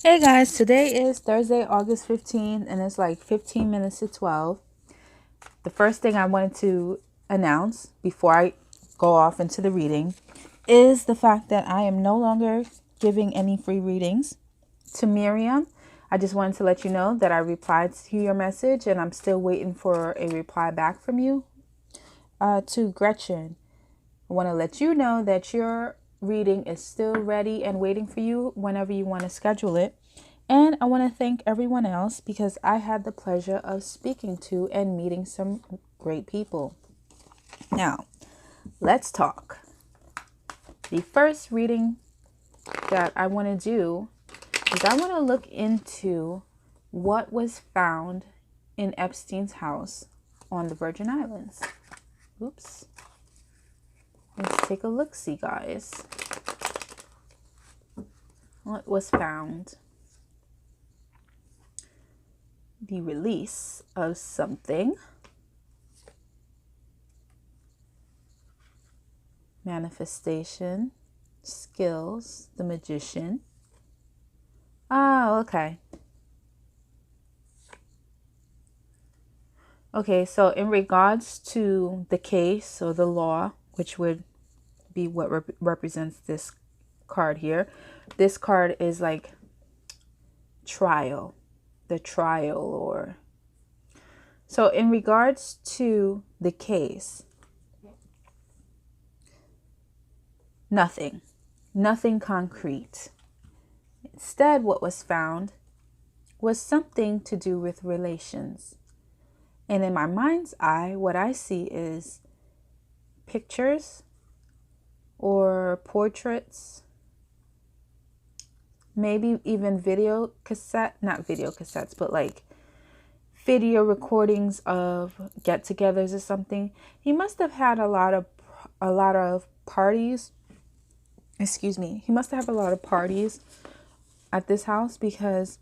Hey guys, today is Thursday, August 15th, and it's like 15 minutes to 12. The first thing I wanted to announce before I go off into the reading is the fact that I am no longer giving any free readings to Miriam. I just wanted to let you know that I replied to your message and I'm still waiting for a reply back from you. To Gretchen, I want to let you know that your reading is still ready and waiting for you whenever you want to schedule it. And I want to thank everyone else because I had the pleasure of speaking to and meeting some great people. Now, let's talk. The first reading that I want to do is I want to look into what was found in Epstein's house on the Virgin Islands. Oops. Let's take a look-see, guys. What was found? The release of something. Manifestation. Skills. The magician. Oh, okay. Okay, so in regards to the case or the law, which would be what represents this card here. This card is like trial, the trial or... So in regards to the case, nothing concrete. Instead, what was found was something to do with relations. And in my mind's eye, what I see is pictures or portraits, maybe even not video cassettes, but like video recordings of get-togethers or something. He must have had a lot of parties. Excuse me. He must have a lot of parties at this house because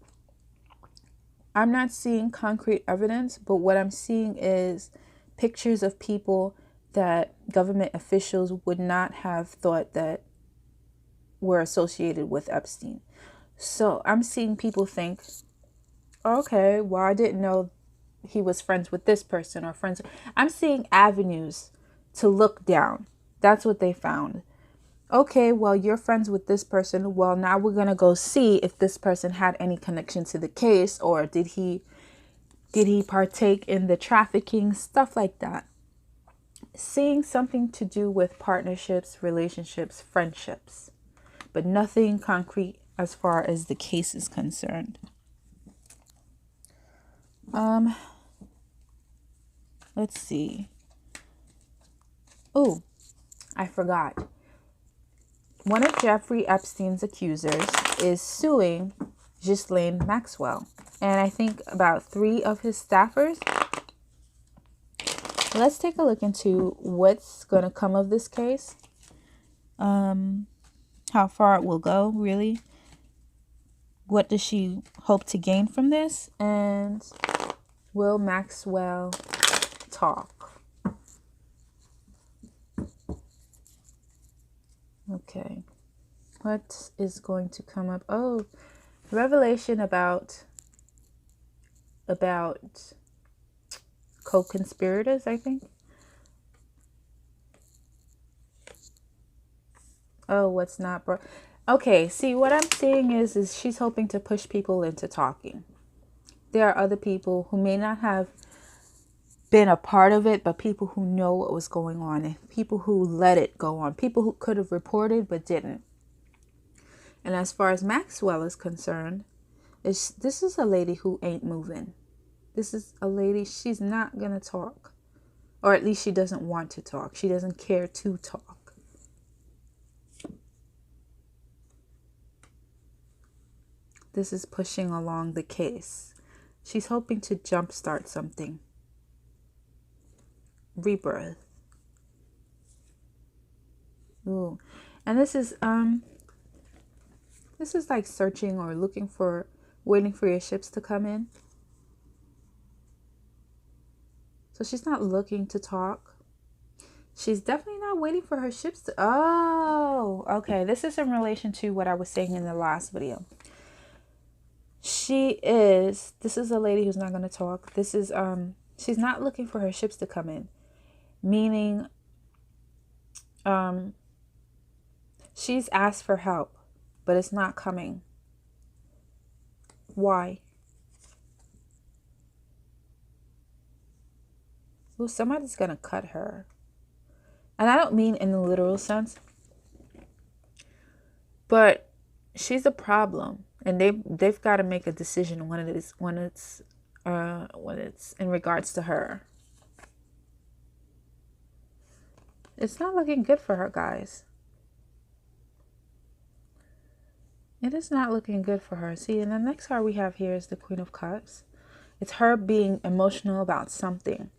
I'm not seeing concrete evidence, but what I'm seeing is pictures of people that government officials would not have thought that were associated with Epstein. So I'm seeing people think, okay, well, I didn't know he was friends with this person or friends. I'm seeing avenues to look down. That's what they found. Okay, well, you're friends with this person. Well, now we're going to go see if this person had any connection to the case, or did he partake in the trafficking, stuff like that. Seeing something to do with partnerships, relationships, friendships, but nothing concrete as far as the case is concerned. Let's see. Oh, I forgot. One of Jeffrey Epstein's accusers is suing Ghislane Maxwell, and I think about 3 of his staffers. Let's take a look into what's going to come of this case. How far it will go, really. What does she hope to gain from this? And will Maxwell talk? Okay. What is going to come up? Oh, revelation about co-conspirators, I think. Oh, what's not bro? Okay, see, what I'm seeing is she's hoping to push people into talking. There are other people who may not have been a part of it, but people who know what was going on, and people who let it go on, people who could have reported but didn't. And as far as Maxwell is concerned, this is a lady who ain't moving. This is a lady, she's not gonna talk, or at least she doesn't want to talk. She doesn't care to talk. This is pushing along the case. She's hoping to jumpstart something. Rebirth. Ooh. And this is like searching or waiting for your ships to come in. So she's not looking to talk. She's definitely not waiting for her ships to... Oh, okay. This is in relation to what I was saying in the last video. This is a lady who's not going to talk. This is, she's not looking for her ships to come in. Meaning, she's asked for help, but it's not coming. Why? Well, somebody's going to cut her. And I don't mean in the literal sense, but she's a problem, and they've got to make a decision when it's in regards to her. It's not looking good for her, guys. It is not looking good for her. See, and the next card we have here is the Queen of Cups. It's her being emotional about something.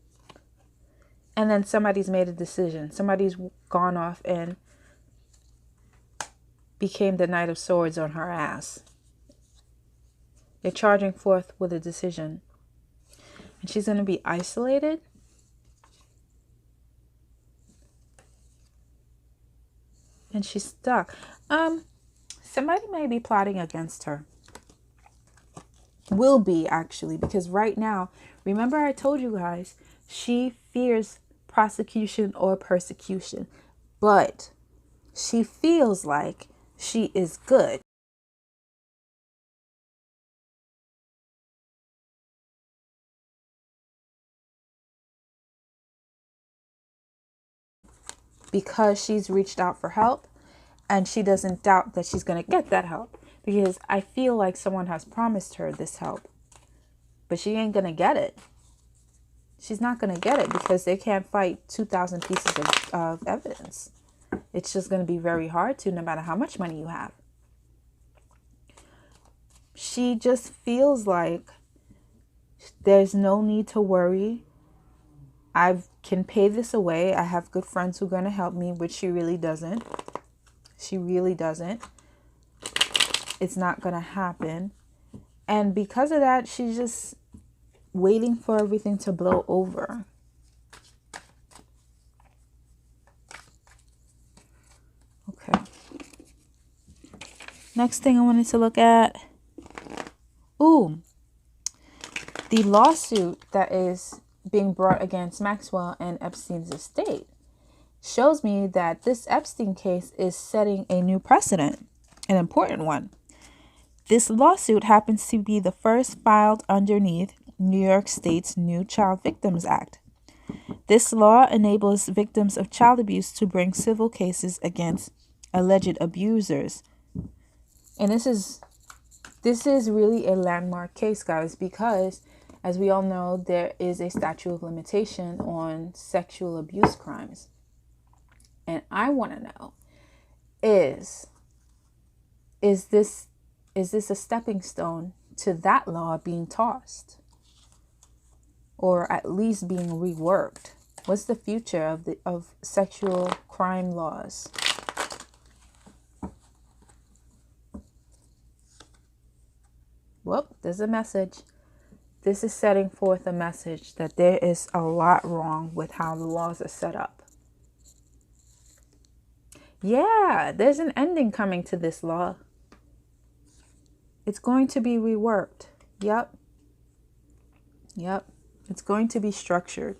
And then somebody's made a decision. Somebody's gone off and became the Knight of Swords on her ass. They're charging forth with a decision. And she's going to be isolated. And she's stuck. Somebody may be plotting against her. Will be, actually. Because right now, remember I told you guys, she fears prosecution or persecution. But she feels like she is good. Because she's reached out for help, and she doesn't doubt that she's going to get that help. Because I feel like someone has promised her this help, but she ain't going to get it. She's not going to get it because they can't fight 2,000 pieces of evidence. It's just going to be very hard to, no matter how much money you have. She just feels like there's no need to worry. I can pay this away. I have good friends who are going to help me, which she really doesn't. She really doesn't. It's not going to happen. And because of that, she's just waiting for everything to blow over. Okay. Next thing I wanted to look at. Ooh. The lawsuit that is being brought against Maxwell and Epstein's estate shows me that this Epstein case is setting a new precedent, an important one. This lawsuit happens to be the first filed underneath New York State's new Child Victims Act. This law enables victims of child abuse to bring civil cases against alleged abusers. And this is really a landmark case, guys, because as we all know, there is a statute of limitation on sexual abuse crimes. And I want to know, is this a stepping stone to that law being tossed? Or at least being reworked? What's the future of sexual crime laws? Well, there's a message. This is setting forth a message that there is a lot wrong with how the laws are set up. Yeah, there's an ending coming to this law. It's going to be reworked. Yep. It's going to be structured.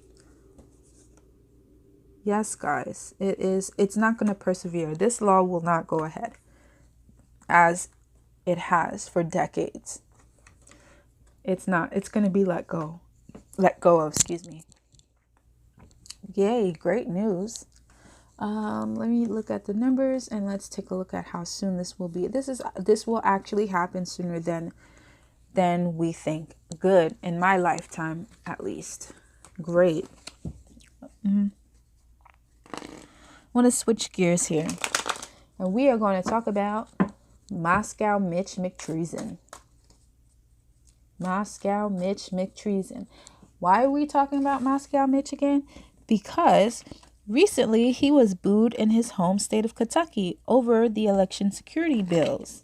Yes, guys, it is. It's not going to persevere. This law will not go ahead as it has for decades. It's not. It's going to be let go of, excuse me. Yay, great news. Let me look at the numbers and let's take a look at how soon this will be. This will actually happen sooner than we think. Good, in my lifetime at least. Great. I want to switch gears here, and we are going to talk about Moscow Mitch McTreason. Moscow Mitch McTreason. Why are we talking about Moscow Mitch again? Because recently he was booed in his home state of Kentucky over the election security bills.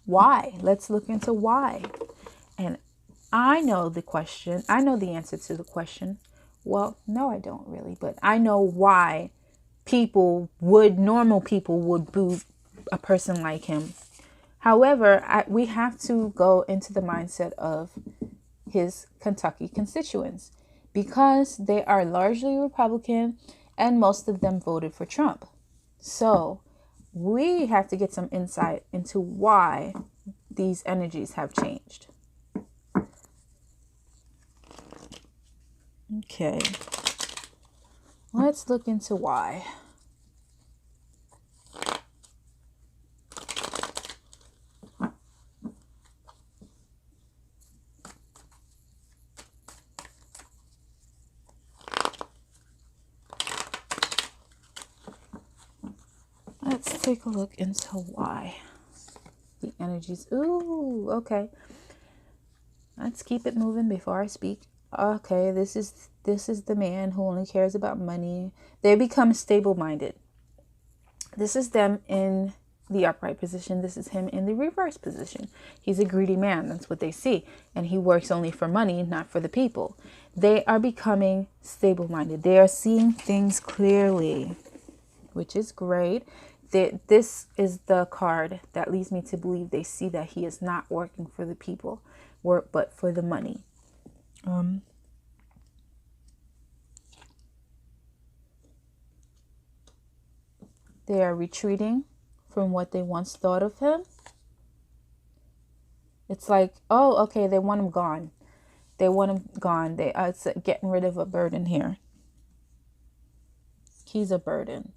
Why? Let's look into why. And I know the question. I know the answer to the question. Well, no, I don't really, but I know why normal people would boo a person like him. However, we have to go into the mindset of his Kentucky constituents because they are largely Republican and most of them voted for Trump. So we have to get some insight into why these energies have changed. Okay, let's look into why. Let's take a look into why the energies. Ooh, okay. Let's keep it moving before I speak. Okay, this is the man who only cares about money. They become stable-minded. This is them in the upright position. This is him in the reverse position. He's a greedy man. That's what they see. And he works only for money, not for the people. They are becoming stable-minded. They are seeing things clearly, which is great. This is the card that leads me to believe they see that he is not working for the people, but for the money. They are retreating from what they once thought of him. It's like, oh, okay, they want him gone. They want him gone. It's getting rid of a burden here. He's a burden.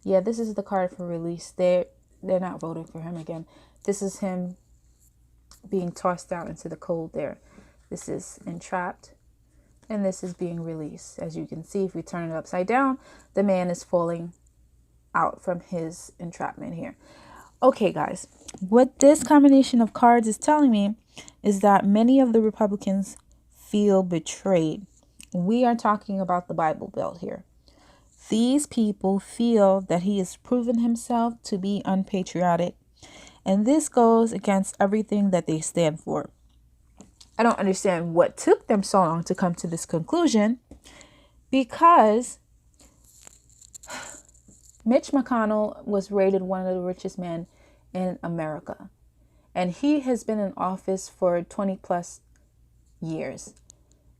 Yeah, this is the card for release. They're not voting for him again. This is him being tossed out into the cold there. This is entrapped. And this is being released. As you can see, if we turn it upside down, the man is falling out from his entrapment here. Okay, guys. What this combination of cards is telling me is that many of the Republicans feel betrayed. We are talking about the Bible Belt here. These people feel that he has proven himself to be unpatriotic, and this goes against everything that they stand for. I don't understand what took them so long to come to this conclusion, because Mitch McConnell was rated one of the richest men in America, and he has been in office for 20 plus years,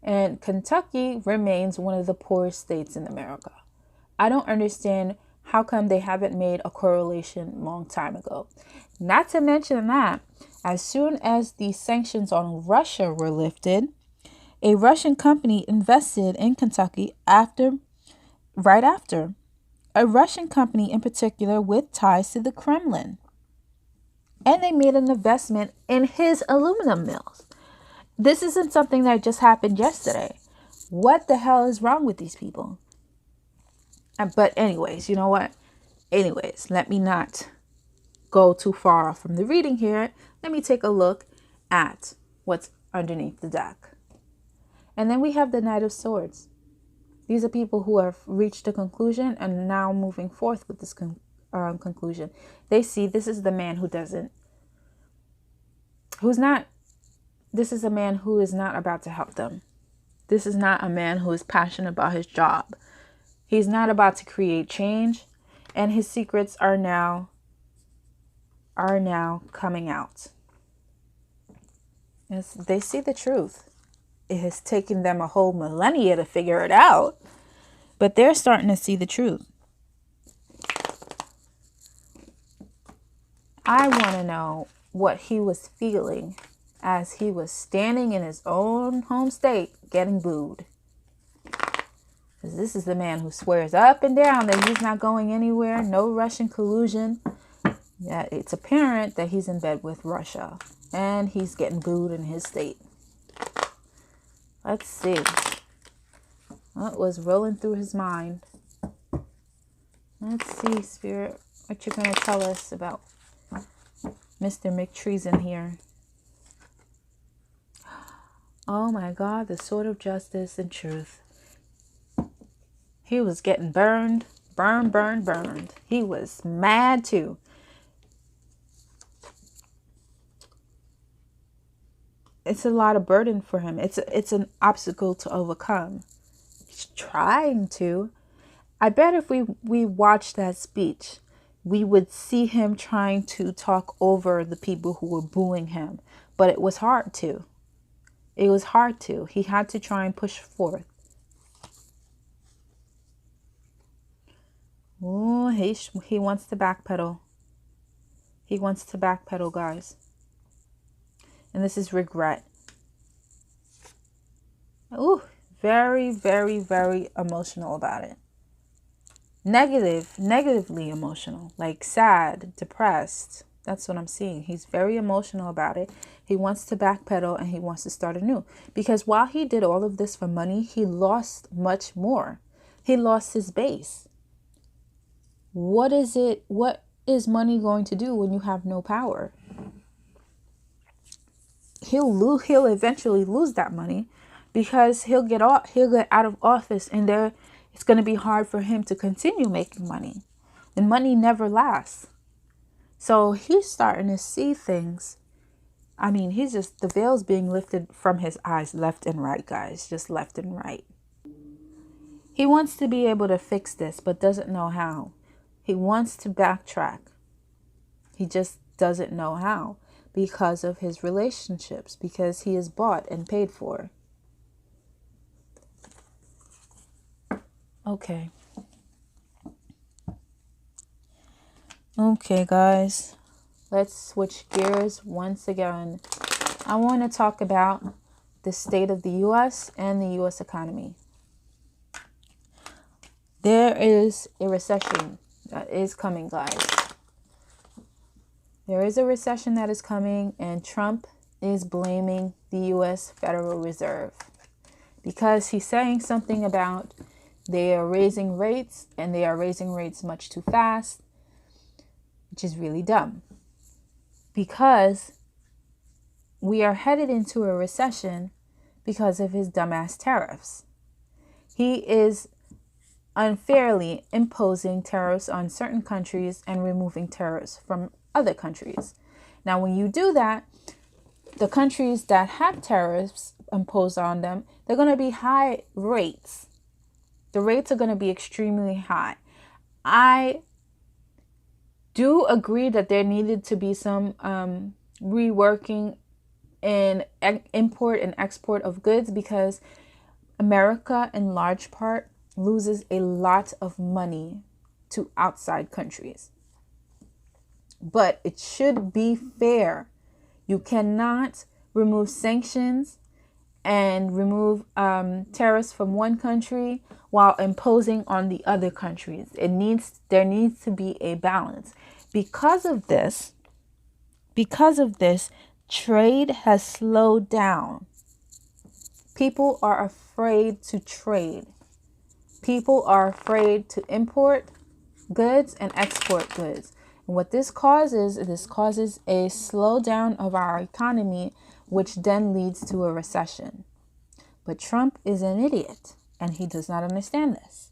and Kentucky remains one of the poorest states in America. I don't understand how come they haven't made a correlation long time ago. Not to mention that as soon as the sanctions on Russia were lifted, a Russian company invested in Kentucky right after. A Russian company in particular with ties to the Kremlin. And they made an investment in his aluminum mills. This isn't something that just happened yesterday. What the hell is wrong with these people? But anyways, you know what? Anyways, let me not go too far off from the reading here. Let me take a look at what's underneath the deck. And then we have the Knight of Swords. These are people who have reached a conclusion and now moving forth with this conclusion. They see this is the man this is a man who is not about to help them. This is not a man who is passionate about his job. He's not about to create change, and his secrets are now coming out. As they see the truth. It has taken them a whole millennia to figure it out, but they're starting to see the truth. I want to know what he was feeling as he was standing in his own home state getting booed. Because this is the man who swears up and down that he's not going anywhere, no Russian collusion. Yeah, it's apparent that he's in bed with Russia and he's getting booed in his state. Let's see what was rolling through his mind. Let's see, Spirit, what you're going to tell us about Mr. McTreason here. Oh my God, the sword of justice and truth. He was getting burned. He was mad too. It's a lot of burden for him. It's an obstacle to overcome. He's trying to. I bet if we watch that speech, we would see him trying to talk over the people who were booing him. But it was hard to. It was hard to. He had to try and push forth. Oh, he wants to backpedal. He wants to backpedal, guys. And this is regret. Ooh, very, very, very emotional about it. Negatively emotional, like sad, depressed. That's what I'm seeing. He's very emotional about it. He wants to backpedal and he wants to start anew. Because while he did all of this for money, he lost much more. He lost his base. What is money going to do when you have no power? He'll eventually lose that money because he'll get out of office, and it's going to be hard for him to continue making money. And money never lasts. So he's starting to see things. I mean, the veil's being lifted from his eyes left and right, guys, just left and right. He wants to be able to fix this, but doesn't know how. He wants to backtrack. He just doesn't know how because of his relationships, because he is bought and paid for. Okay. Okay, guys. Let's switch gears once again. I want to talk about the state of the U.S. and the U.S. economy. There is a recession that is coming, guys. There is a recession that is coming, and Trump is blaming the U.S. Federal Reserve because he's saying something about they are raising rates, and they are raising rates much too fast, which is really dumb because we are headed into a recession because of his dumbass tariffs. He is unfairly imposing tariffs on certain countries and removing tariffs from other countries. Now, when you do that, the countries that have tariffs imposed on them, they're going to be high rates. The rates are going to be extremely high. I do agree that there needed to be some reworking in import and export of goods because America, in large part, loses a lot of money to outside countries. But it should be fair. You cannot remove sanctions and remove tariffs from one country while imposing on the other countries. There needs to be a balance. Because of this, trade has slowed down. People are afraid to trade. People are afraid to import goods and export goods. And what this causes a slowdown of our economy, which then leads to a recession. But Trump is an idiot, and he does not understand this.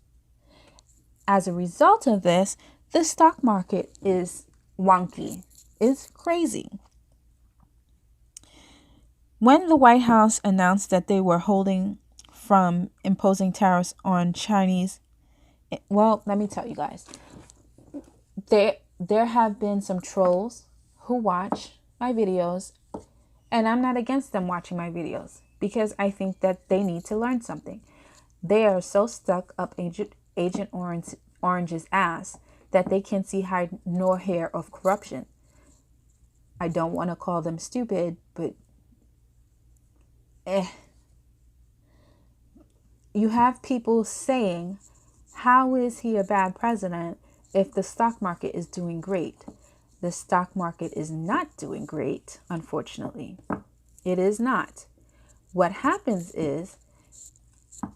As a result of this, the stock market is wonky. It's crazy. When the White House announced that they were holding from imposing tariffs on Chinese, well, let me tell you guys, there have been some trolls who watch my videos, and I'm not against them watching my videos because I think that they need to learn something. They are so stuck up Agent Orange's ass that they can't see hide nor hair of corruption. I don't want to call them stupid, but you have people saying, how is he a bad president if the stock market is doing great? The stock market is not doing great, unfortunately. It is not. What happens is,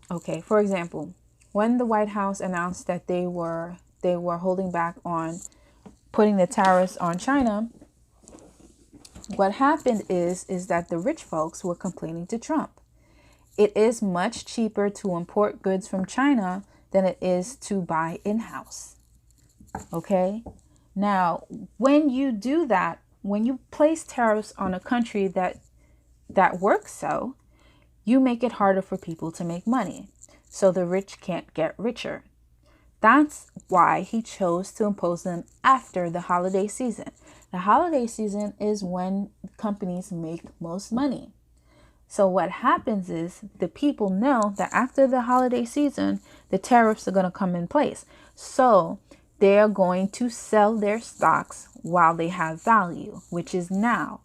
okay, for example, when the White House announced that they were holding back on putting the tariffs on China, what happened is that the rich folks were complaining to Trump. It is much cheaper to import goods from China than it is to buy in-house. Okay? Now, when you do that, when you place tariffs on a country that works so, you make it harder for people to make money. So the rich can't get richer. That's why he chose to impose them after the holiday season. The holiday season is when companies make most money. So what happens is the people know that after the holiday season, the tariffs are going to come in place. So they're going to sell their stocks while they have value, which is now.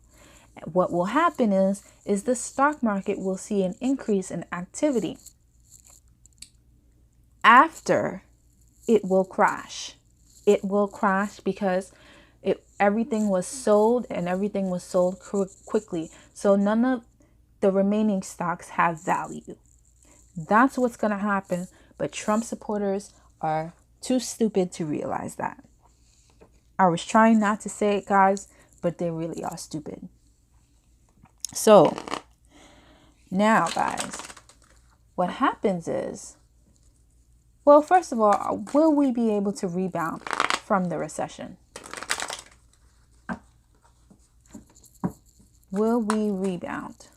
What will happen is the stock market will see an increase in activity. After, it will crash. It will crash because everything was sold, and everything was sold quickly. So none of the remaining stocks have value. That's what's going to happen. But Trump supporters are too stupid to realize that. I was trying not to say it, guys, but they really are stupid. So now, guys, what happens is, well, first of all, will we be able to rebound from the recession? Will we rebound?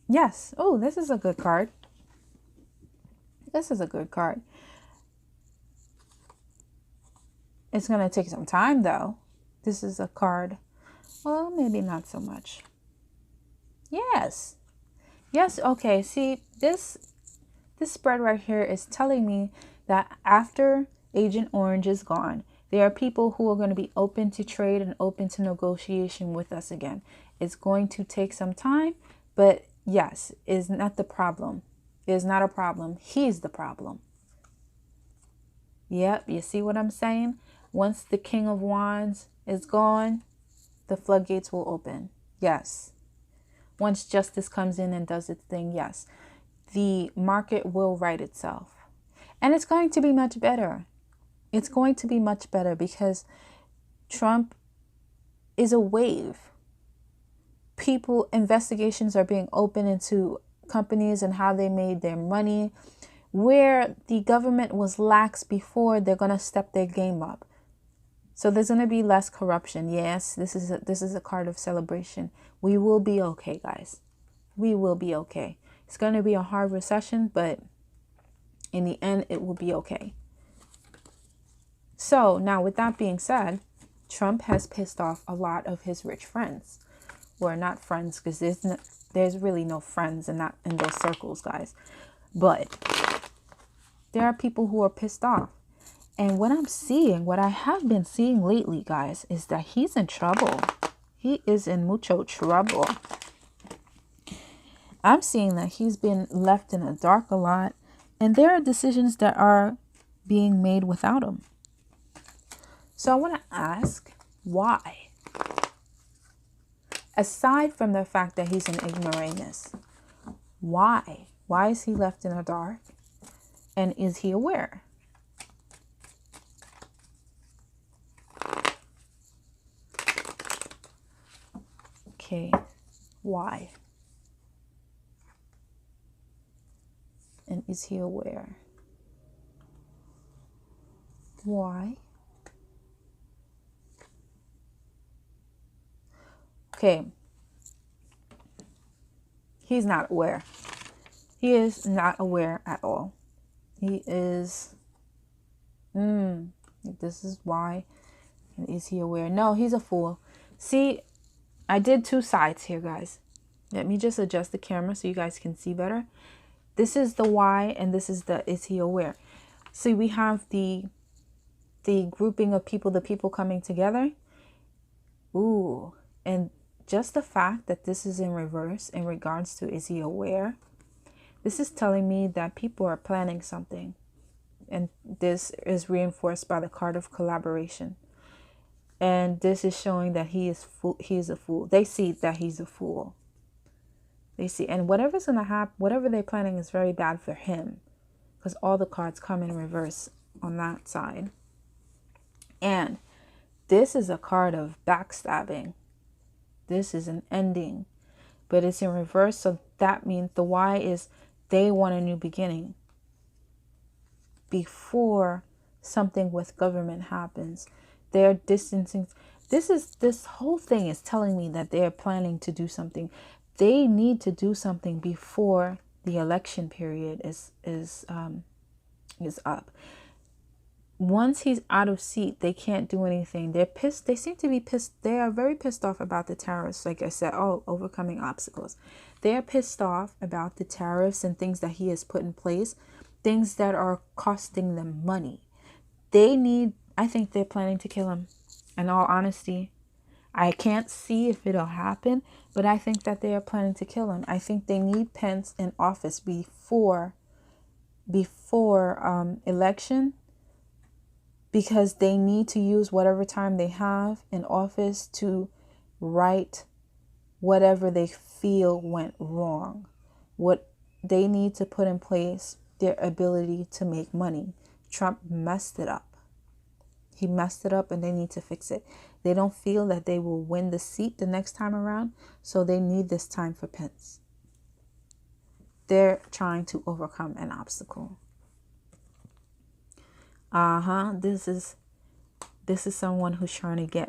Yes. Oh, this is a good card. This is a good card. It's going to take some time, though. This is a card. Well, maybe not so much. Yes. Yes. Okay. See, this spread right here is telling me that after Agent Orange is gone, there are people who are going to be open to trade and open to negotiation with us again. It's going to take some time, but yes, is not the problem. It's not a problem. He's the problem. Yep. You see what I'm saying? Once the King of Wands is gone, the floodgates will open. Yes. Once justice comes in and does its thing, yes. The market will right itself. And it's going to be much better. It's going to be much better because Trump is a wave. Investigations are being opened into companies and how they made their money. Where the government was lax before, they're going to step their game up. So there's going to be less corruption. Yes, this is a card of celebration. We will be okay, guys. We will be okay. It's going to be a hard recession, but in the end, it will be okay. So now, with that being said, Trump has pissed off a lot of his rich friends. Or not friends, because there's really no friends in those circles, guys. But there are people who are pissed off. And what I have been seeing lately, guys, is that he's in trouble. He is in mucho trouble. I'm seeing that he's been left in the dark a lot. And there are decisions that are being made without him. So I want to ask, why? Aside from the fact that he's an ignoramus, why? Why is he left in the dark? And is he aware? Okay, why? And is he aware? Why? Okay. He's not aware. He is not aware at all. He is... this is why. And is he aware? No, he's a fool. See, I did two sides here, guys. Let me just adjust the camera so you guys can see better. This is the why, and this is the is he aware. See, we have the grouping of people, the people coming together. Ooh, and just the fact that this is in reverse in regards to is he aware, this is telling me that people are planning something. And this is reinforced by the card of collaboration. And this is showing that he is a fool. They see that he's a fool. They see, and whatever's going to happen, whatever they're planning is very bad for him. Because all the cards come in reverse on that side. And this is a card of backstabbing. This is an ending. But it's in reverse, so that means the why is they want a new beginning. Before something with government happens. They're distancing. This whole thing is telling me that they're planning to do something. They need to do something before the election period is up. Once he's out of seat, they can't do anything. They're pissed. They seem to be pissed. They are very pissed off about the tariffs. Like I said, overcoming obstacles. They are pissed off about the tariffs and things that he has put in place, things that are costing them money. I think they're planning to kill him. In all honesty, I can't see if it'll happen, but I think that they are planning to kill him. I think they need Pence in office before election, because they need to use whatever time they have in office to right whatever they feel went wrong. What they need to put in place, their ability to make money. Trump messed it up. He messed it up and they need to fix it. They don't feel that they will win the seat the next time around, so they need this time for Pence. They're trying to overcome an obstacle. This is someone who's trying to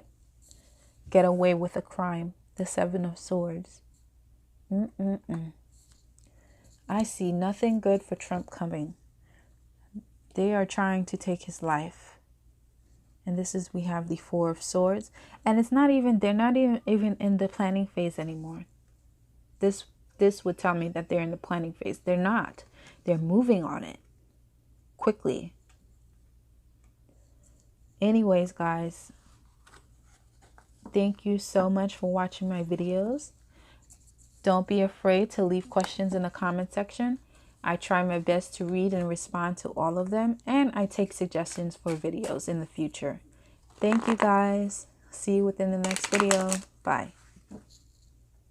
get away with a crime. The Seven of Swords. I see nothing good for Trump coming. They are trying to take his life. And we have the Four of Swords. And they're not even in the planning phase anymore. This would tell me that they're in the planning phase. They're not. They're moving on it quickly. Anyways, guys, thank you so much for watching my videos. Don't be afraid to leave questions in the comment section. I try my best to read and respond to all of them, and I take suggestions for videos in the future. Thank you, guys. See you within the next video. Bye.